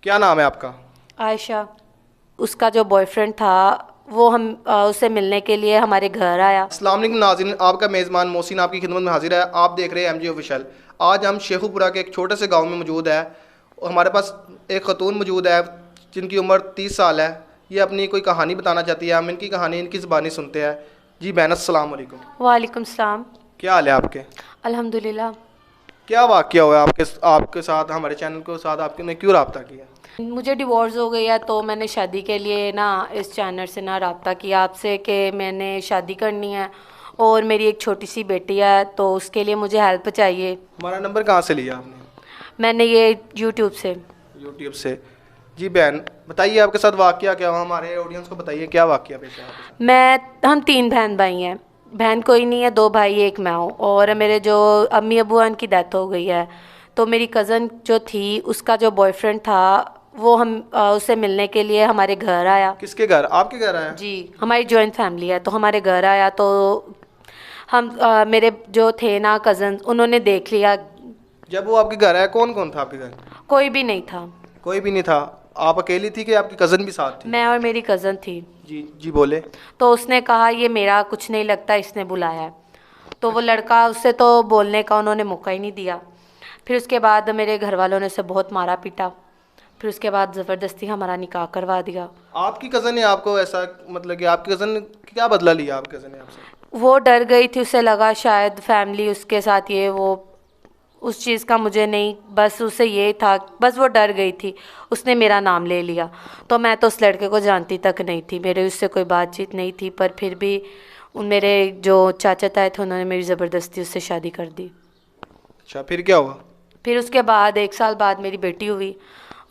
क्या नाम है आपका? आयशा। उसका जो बॉयफ्रेंड था वो हम उससे मिलने के लिए हमारे घर आया। अस्सलाम वालेकुम नाज़रीन, आपका मेज़बान मोहसिन आपकी खिदमत में हाजिर है। आप देख रहे हैं एमजी ऑफिशियल। आज हम शेखुपुरा के एक छोटे से गांव में मौजूद है। हमारे पास एक खतून मौजूद है जिनकी उम्र 30 साल है। ये अपनी कोई कहानी बताना चाहती है। हम इनकी कहानी इनकी ज़बानी सुनते हैं। जी बहन, अस्सलाम वालेकुम। वालेकुम सलाम। क्या हाल है आपके? अल्हम्दुलिल्लाह। क्या वाक़या हुआ आपके आपके साथ? हमारे चैनल के साथ आपने क्यों रब्ता किया? मुझे डिवोर्स हो गया तो मैंने शादी के लिए ना इस चैनल से ना रब्ता किया आपसे कि मैंने शादी करनी है और मेरी एक छोटी सी बेटी है तो उसके लिए मुझे हेल्प चाहिए। हमारा नंबर कहाँ से लिया आपने? मैंने ये यूट्यूब से। यूट्यूब से। जी बहन, बताइए आपके साथ वाक़या क्या हुआ? हमारे ऑडियंस को बताइए क्या वाक़या पेश है आपके साथ। हम 3 बहन भाई हैं। बहन कोई नहीं है, 2 भाई एक मैं हूँ और मेरे जो अम्मी अबू हैं उनकी डेथ हो गई है। तो मेरी कज़न जो थी उसका जो बॉयफ्रेंड था वो उससे मिलने के लिए हमारे घर आया। किसके घर? आपके घर आया? जी, हमारी जॉइंट फैमिली है तो हमारे घर आया तो मेरे जो थे ना कज़न उन्होंने देख लिया। जब वो आपके घर आया कौन कौन था आपके घर? कोई भी नहीं था। कोई भी नहीं था। आप अकेली थी कि आपकी कज़न भी साथ थी? मैं और मेरी कज़न थी। जी जी, बोले। तो उसने कहा ये मेरा कुछ नहीं लगता, इसने बुलाया है। तो वो लड़का, उससे तो बोलने का उन्होंने मौका ही नहीं दिया। फिर उसके बाद मेरे घर वालों ने उसे बहुत मारा पीटा। फिर उसके बाद ज़बरदस्ती हमारा निकाह करवा दिया। आपकी कज़न ने आपको ऐसा, मतलब कि आपकी कज़न ने क्या बदला लिया आपकी कज़न ने आपसे? वो डर गई थी, उसे लगा शायद फैमिली उसके साथ ये वो, उस चीज़ का मुझे नहीं, बस उसे ये था, बस वो डर गई थी। उसने मेरा नाम ले लिया। तो मैं तो उस लड़के को जानती तक नहीं थी, मेरे उससे कोई बातचीत नहीं थी, पर फिर भी मेरे जो चाचा ताए थे उन्होंने मेरी ज़बरदस्ती उससे शादी कर दी। अच्छा, फिर क्या हुआ? फिर उसके बाद 1 साल बाद मेरी बेटी हुई।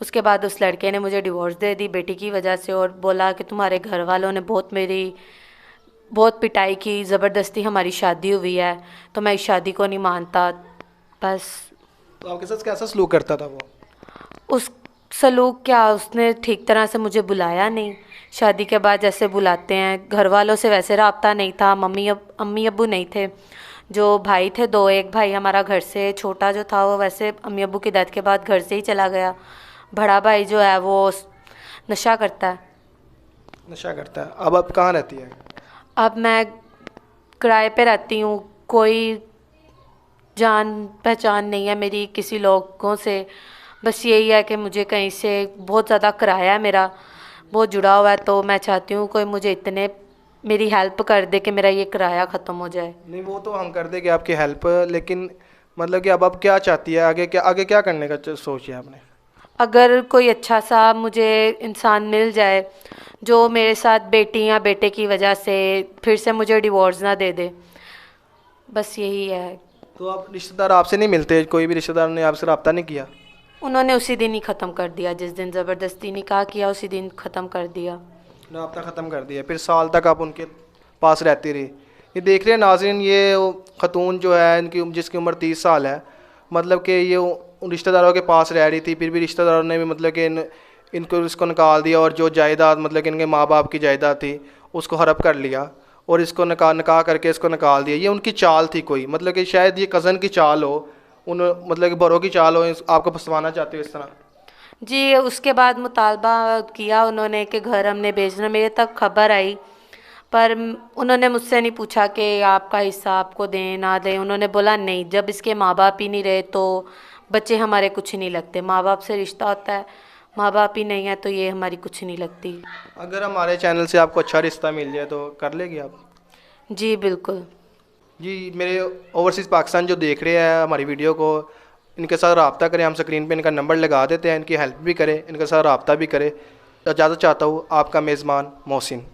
उसके बाद उस लड़के ने मुझे डिवोर्स दे दी बेटी की वजह से और बोला कि तुम्हारे घर वालों ने बहुत पिटाई की, ज़बरदस्ती हमारी शादी हुई है तो मैं इस शादी को नहीं मानता। बस। तो आपके साथ कैसा सलूक करता था वो? उस सलूक क्या, उसने ठीक तरह से मुझे बुलाया नहीं। शादी के बाद जैसे बुलाते हैं, घर वालों से वैसे रब्ता नहीं था। अम्मी अब्बू नहीं थे। जो भाई थे दो, एक भाई हमारा घर से छोटा जो था वो वैसे अम्मी अब्बू की डेथ के बाद घर से ही चला गया। बड़ा भाई जो है वो नशा करता है। नशा करता है। अब आप कहाँ रहती है? अब मैं किराए पे रहती हूँ। कोई जान पहचान नहीं है मेरी किसी लोगों से। बस यही है कि मुझे कहीं से बहुत ज़्यादा किराया है मेरा, बहुत जुड़ा हुआ है, तो मैं चाहती हूँ कोई मुझे इतने मेरी हेल्प कर दे कि मेरा ये किराया ख़त्म हो जाए। नहीं, वो तो हम कर देंगे आपकी हेल्प, लेकिन मतलब कि अब आप क्या चाहती है? आगे क्या करने का सोचा है आपने? अगर कोई अच्छा सा मुझे इंसान मिल जाए जो मेरे साथ बेटी या बेटे की वजह से फिर से मुझे डिवोर्स ना दे दे, बस यही है। तो आप रिश्तेदार आपसे नहीं मिलते? कोई भी रिश्तेदार ने आपसे रब्ता नहीं किया? उन्होंने उसी दिन ही ख़त्म कर दिया, जिस दिन ज़बरदस्ती निकाह किया उसी दिन ख़त्म कर दिया। रब्ता ख़त्म कर दिया, फिर साल तक आप उनके पास रहती रही। ये देख रहे हैं नाज़रीन, ये वो खतून जो है इनकी जिसकी उम्र 30 साल है, मतलब कि ये उन रिश्तेदारों के पास रह रही थी, फिर भी रिश्तेदारों ने भी मतलब कि इनको इसको निकाल दिया और जो जायदाद मतलब कि इनके माँ बाप की जायदाद थी उसको हड़प कर लिया और इसको निकाह करके इसको निकाल दिया। ये उनकी चाल थी कोई, मतलब कि शायद ये कज़न की चाल हो, उन मतलब कि बड़ों की चाल हो, आपको फंसवाना चाहते हो इस तरह। जी, उसके बाद मुतालबा किया उन्होंने कि घर हमने बेचना, मेरे तक खबर आई, पर उन्होंने मुझसे नहीं पूछा कि आपका हिस्सा आपको दें ना दें। उन्होंने बोला नहीं, जब इसके माँ बाप ही नहीं रहे तो बच्चे हमारे कुछ नहीं लगते। माँ बाप से रिश्ता होता है, माँ बाप ही नहीं है तो ये हमारी कुछ नहीं लगती। अगर हमारे चैनल से आपको अच्छा रिश्ता मिल जाए तो कर लेगी आप? जी बिल्कुल। जी, मेरे ओवरसीज़ पाकिस्तान जो देख रहे हैं हमारी वीडियो को, इनके साथ रब्ता करें। हम स्क्रीन पे इनका नंबर लगा देते हैं, इनकी हेल्प भी करें, इनके साथ रब्ता भी करें। इजाज़त चाहता हूँ, आपका मेज़बान मोहसिन।